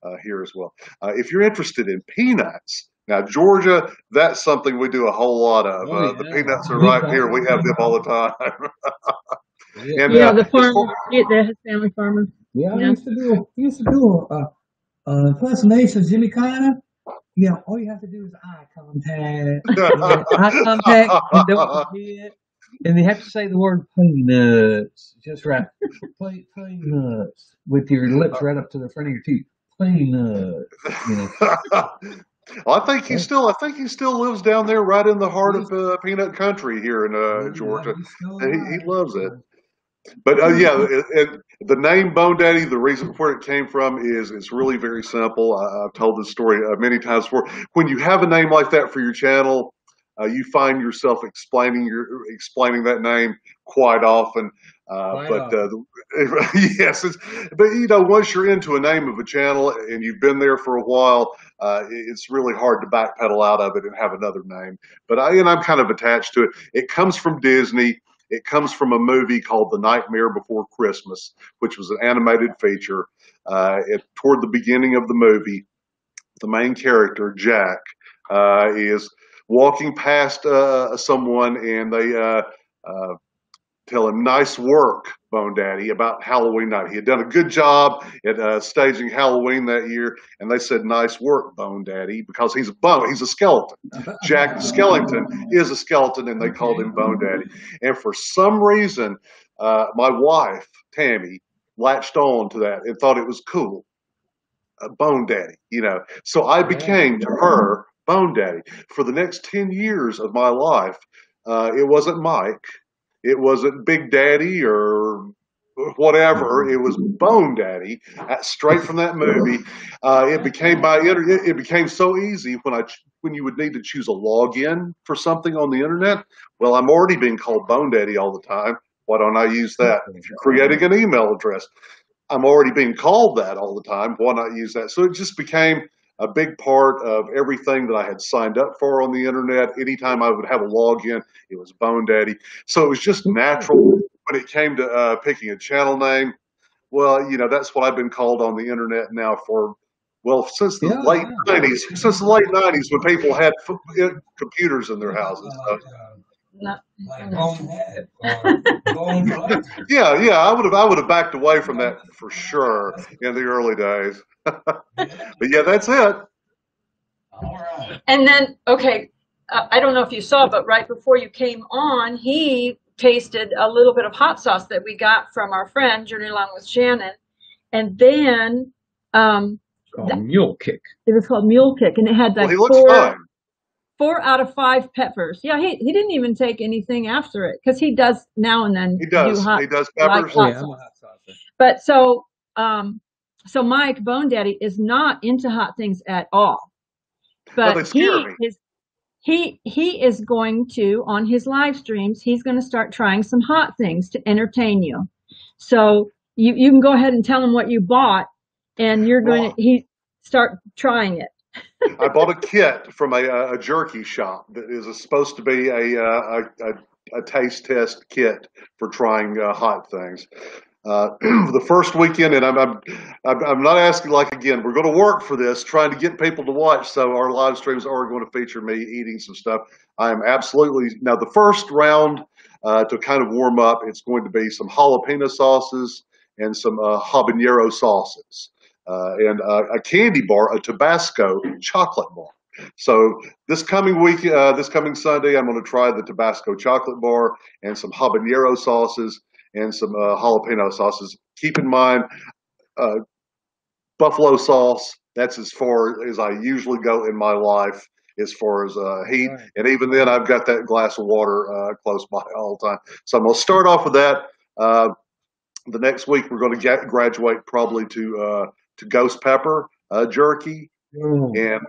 them here as well. If you're interested in peanuts. Now, Georgia, that's something we do a whole lot of. The peanuts are right here. We have them all the time. And, the farmer, the family farmer. Yeah, I used to do impersonation of Jimmy Carter. Yeah, all you have to do is eye contact. Eye contact, and don't forget. And they have to say the word peanuts. Just right. Peanuts. With your lips right up to the front of your teeth. Peanuts. Well, I think he still lives down there, right in the heart of peanut country here in Georgia. He loves it. But the name Bone Daddy, the reason where it came from is it's really very simple. I've told this story many times before. When you have a name like that for your channel, you find yourself explaining that name quite often. Yes, but once you're into a name of a channel and you've been there for a while, it's really hard to backpedal out of it and have another name. But I'm kind of attached to it. It comes from Disney. It comes from a movie called The Nightmare Before Christmas, which was an animated feature. Toward the beginning of the movie, the main character, Jack, is walking past someone, and they tell him, "Nice work, Bone Daddy," about Halloween night. He had done a good job at staging Halloween that year, and they said, "Nice work, Bone Daddy," because he's a skeleton. Jack Skellington is a skeleton, and they called him Bone Daddy. And for some reason, my wife, Tammy, latched on to that and thought it was cool. Bone Daddy, So I became to her Bone Daddy. For the next 10 years of my life, it wasn't Mike. It wasn't Big Daddy or whatever. It was Bone Daddy, straight from that movie. It became so easy when you would need to choose a login for something on the internet. Well, I'm already being called Bone Daddy all the time. Why don't I use that? If you're creating an email address, I'm already being called that all the time. Why not use that? So it just became a big part of everything that I had signed up for on the internet. Anytime I would have a login, it was Bone Daddy. So it was just natural when it came to picking a channel name. Well, that's what I've been called on the internet now since the late 90s. Since the late 90s, when people had computers in their houses. Like Bonehead I would have backed away from that for sure in the early days. But yeah, that's it. All right. And then, I don't know if you saw, but right before you came on, he tasted a little bit of hot sauce that we got from our friend Journey Along with Shannon, and then Called Mule Kick. It was called Mule Kick, and it had like Well, he looks fine. 4 out of 5 peppers. Yeah, he didn't even take anything after it because he does now and then He does. do He does peppers. like hot sauce. But so Mike Bone Daddy is not into hot things at all. But they scare me. he is going to, on his live streams, he's going to start trying some hot things to entertain you. So you can go ahead and tell him what you bought, and you're going to start trying it. I bought a kit from a jerky shop that is supposed to be a taste test kit for trying hot things. The first weekend, and I'm not asking, like, again, we're going to work for this, trying to get people to watch, so our live streams are going to feature me eating some stuff. I am absolutely, now the first round to kind of warm up, it's going to be some jalapeno sauces and some habanero sauces. And a candy bar, a Tabasco chocolate bar. So this coming week, this coming Sunday, I'm going to try the Tabasco chocolate bar and some habanero sauces and some jalapeno sauces. Keep in mind, buffalo sauce, that's as far as I usually go in my life as far as heat. Right. And even then, I've got that glass of water close by all the time. So I'm going to start off with that. The next week, we're going to graduate probably to ghost pepper jerky, and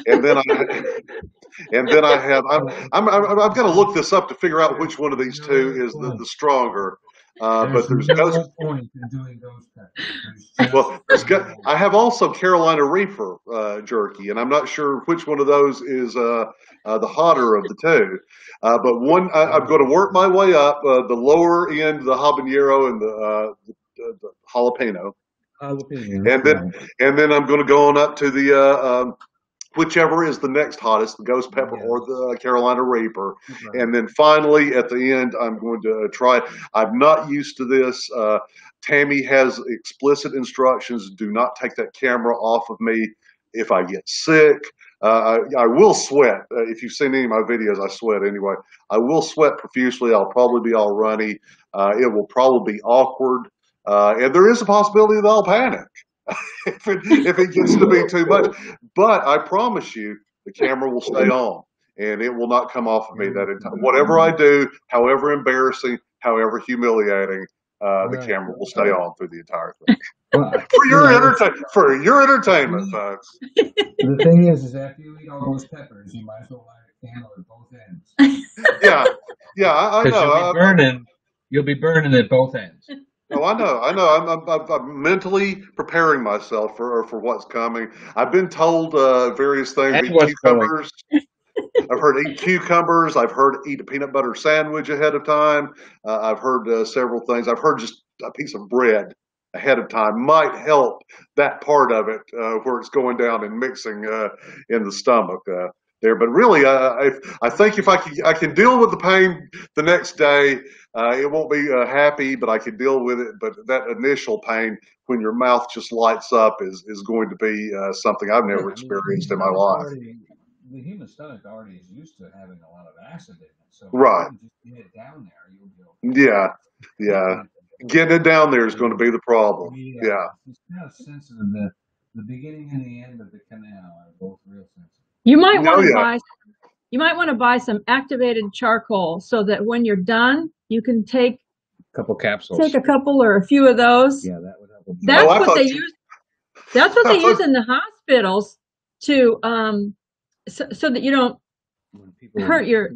then I have I'm got to look this up to figure out which one of these two is the stronger. But there's ghost point in doing ghost pepper. Well, I have also Carolina Reaper jerky, and I'm not sure which one of those is the hotter of the two. But one, I'm going to work my way up. The lower end, the habanero and the jalapeno. And then I'm going to go on up to the whichever is the next hottest, the ghost pepper or the Carolina Reaper. Right. And then finally at the end, I'm going to try. I'm not used to this. Tammy has explicit instructions: do not take that camera off of me if I get sick. I will sweat. If you've seen any of my videos, I sweat anyway. I will sweat profusely. I'll probably be all runny. It will probably be awkward. And there is a possibility that I'll panic if it gets to be too much. But I promise you, the camera will stay on, and it will not come off of me that entire. Whatever I do, however embarrassing, however humiliating, the camera will stay on through the entire thing. For your entertainment, folks. The thing is after you eat all those peppers, you might as well light a candle at both ends. Yeah, I know. You'll be burning at both ends. Oh, I know. I'm mentally preparing myself for what's coming. I've been told various things. Eat cucumbers. I've heard eat cucumbers. I've heard eat a peanut butter sandwich ahead of time. I've heard several things. I've heard just a piece of bread ahead of time might help that part of it where it's going down and mixing in the stomach there. But really, I think if I can deal with the pain the next day, it won't be happy, but I can deal with it. But that initial pain when your mouth just lights up is going to be something I've never experienced in my life. The human stomach already is used to having a lot of acid in it. So right. Just get it down there, you'll be okay. Yeah. Getting it down there is going to be the problem. Yeah. It's kind of sensitive. The beginning and the end of the canal are both real sensitive. You might want to buy some activated charcoal so that when you're done, you can take a couple capsules. Take a couple or a few of those. Yeah, that would help. That's what they use. That's what they use in the hospitals to so that you don't hurt your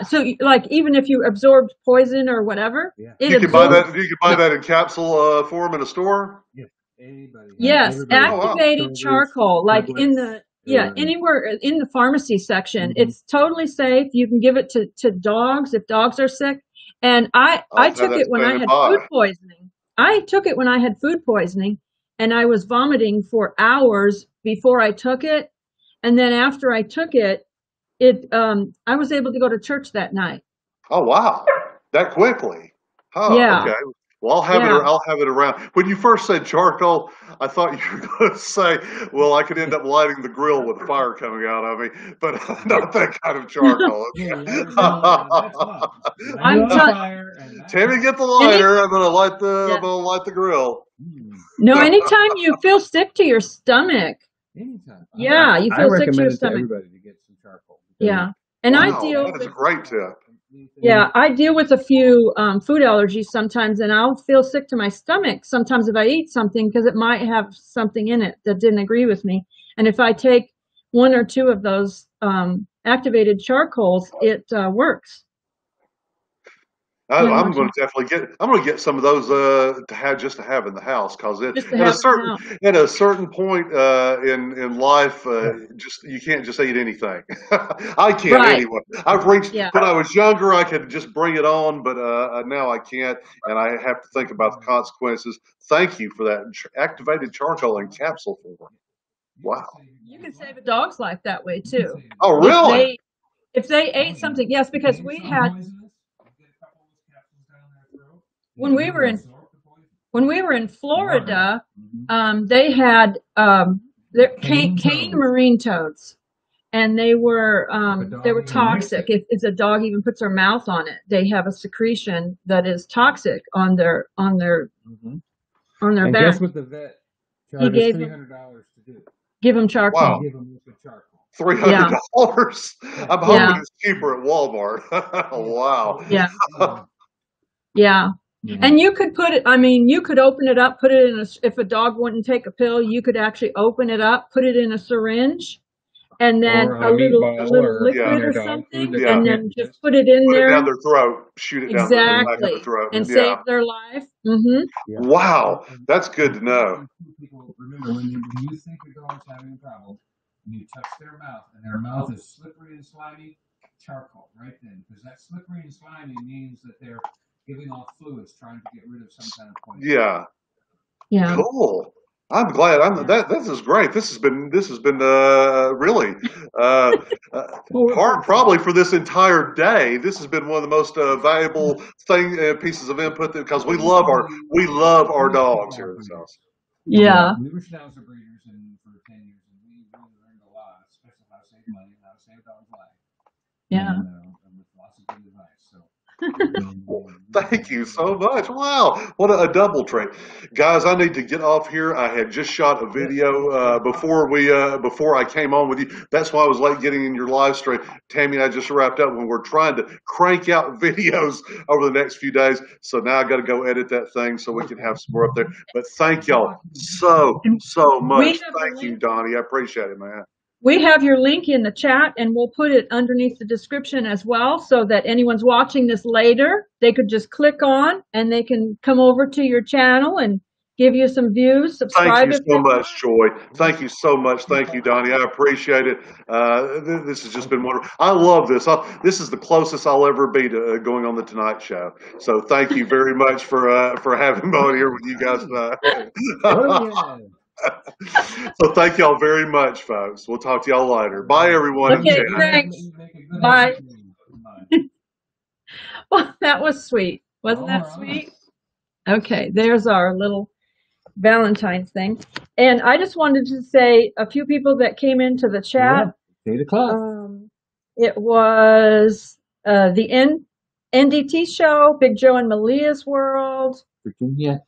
So like even if you absorbed poison or whatever, you can buy that. You can buy that in capsule form in a store. Yeah, anybody. Yes, activated charcoal, like in the. Yeah, anywhere in the pharmacy section. Mm-hmm. It's totally safe. You can give it to dogs if dogs are sick. And I took it when I had food poisoning. I took it when I had food poisoning, and I was vomiting for hours before I took it. And then after I took it, I was able to go to church that night. Oh, wow. That quickly. Oh, yeah. Okay. Well, I'll have it around. When you first said charcoal, I thought you were going to say, well, I could end up lighting the grill with fire coming out of me, but not that kind of charcoal. Tammy, get the lighter. I'm going to light the grill. No, anytime you feel sick to your stomach. Anytime. Yeah, you I feel sick to recommend your it to stomach. everybody to get some charcoal. Yeah. And I Wow, deal that is a with, great tip. yeah, I deal with a few food allergies sometimes, and I'll feel sick to my stomach sometimes if I eat something because it might have something in it that didn't agree with me. And if I take one or two of those activated charcoals, it works. You know, I'm going to definitely get. I'm going to get some of those to have in the house because just to at a have it certain now. point in life, just you can't just eat anything. I can't Right. anyway. I've reached Yeah. when I was younger, I could just bring it on, but now I can't, and I have to think about the consequences. Thank you for that activated charcoal in capsule form. Wow. You can save a dog's life that way too. Oh, really? If they ate something, yes, because we had when we were in Florida, they had cane marine toads, and they were toxic. If a dog even puts their mouth on it, they have a secretion that is toxic on their And back. guess what the vet charged gave $300 to do? Give them charcoal. Wow. Give them liquid charcoal. $300. I'm hoping Yeah. it's cheaper at Walmart. Wow. Yeah. Yeah. And you could put it, I mean, you could open it up, put it in if a dog wouldn't take a pill, you could actually open it up, put it in a syringe, and then Or a little meatball liquid or or dog something, food. and then just put it in Put it there. down their throat. Shoot it down the back of Exactly. the throat. And save their life. Mm-hmm. Yeah. Wow. That's good to know. People remember when you think a dog's having a problem, and you touch their mouth, and their mouth is slippery and slimy, charcoal right then, because that slippery and slimy means that they're giving off fluids, trying to get rid of some kind of poison. Yeah. Yeah. Cool. I'm glad. This is great. This has been really probably for this entire day. This has been one of the most valuable pieces of input because we love our dogs here in this house. Yeah. We were Schnauzer breeders for 10 years, and we really learned a lot, especially how to save money and how to save a dog's life. Yeah. And with lots of good advice. So. Thank you so much. Wow, what a double treat, guys! I need to get off here. I had just shot a video before I came on with you. That's why I was late getting in your live stream. Tammy and I just wrapped up when we're trying to crank out videos over the next few days. So now I got to go edit that thing so we can have some more up there. But thank y'all so much. Thank you, Donny. I appreciate it, man. We have your link in the chat, and we'll put it underneath the description as well, so that anyone's watching this later, they could just click on and they can come over to your channel and give you some views. Subscribe. Thank you so much, Joy. Thank you so much. Thank you, Donny. I appreciate it. This has just been wonderful. I love this. This is the closest I'll ever be to going on the Tonight Show. So thank you very much for having me on here with you guys tonight. So thank y'all very much, folks. We'll talk to y'all later. Bye, everyone. Okay, thanks. Bye. Well, that was sweet. Wasn't that sweet? Okay, there's our little Valentine's thing. And I just wanted to say a few people that came into the chat. Yeah, 8 o'clock. It was the NDT show, Big Joe and Malia's World. Virginia.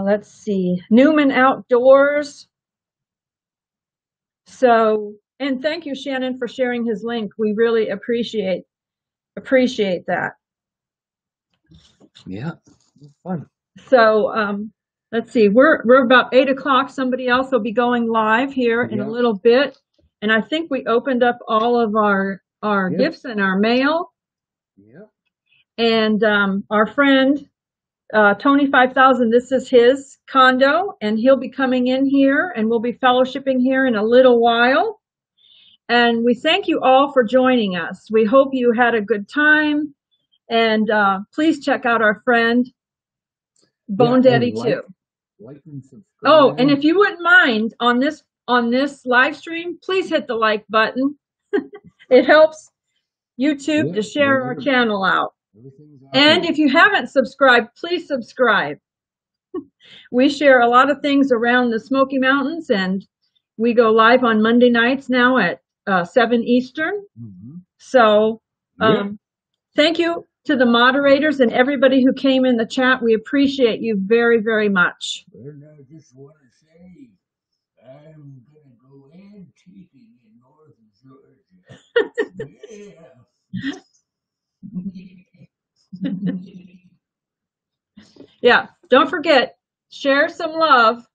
Let's see, Newman Outdoors. So, and thank you, Shannon, for sharing his link. We really appreciate that. Yeah, fun. So, let's see, we're about 8 o'clock. Somebody else will be going live here in a little bit, and I think we opened up all of our gifts in our mail. Yep. And our friend. Tony 5000, this is his condo, and he'll be coming in here, and we'll be fellowshipping here in a little while. And we thank you all for joining us. We hope you had a good time, and please check out our friend BonedaddyToo. Oh, and if you wouldn't mind on this live stream, please hit the like button. It helps YouTube to share our channel out. And if you haven't subscribed, please subscribe. We share a lot of things around the Smoky Mountains, and we go live on Monday nights now at 7 Eastern. So thank you to the moderators and everybody who came in the chat. We appreciate you very, very much. And I just want to say, I'm going to go antiquing in North Georgia. Yeah, don't forget, share some love.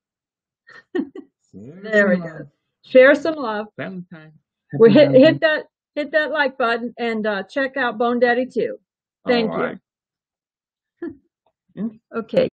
There we go. Share some love. Valentine. We hit that like button and check out BonedaddyToo. Thank you. Right. Okay.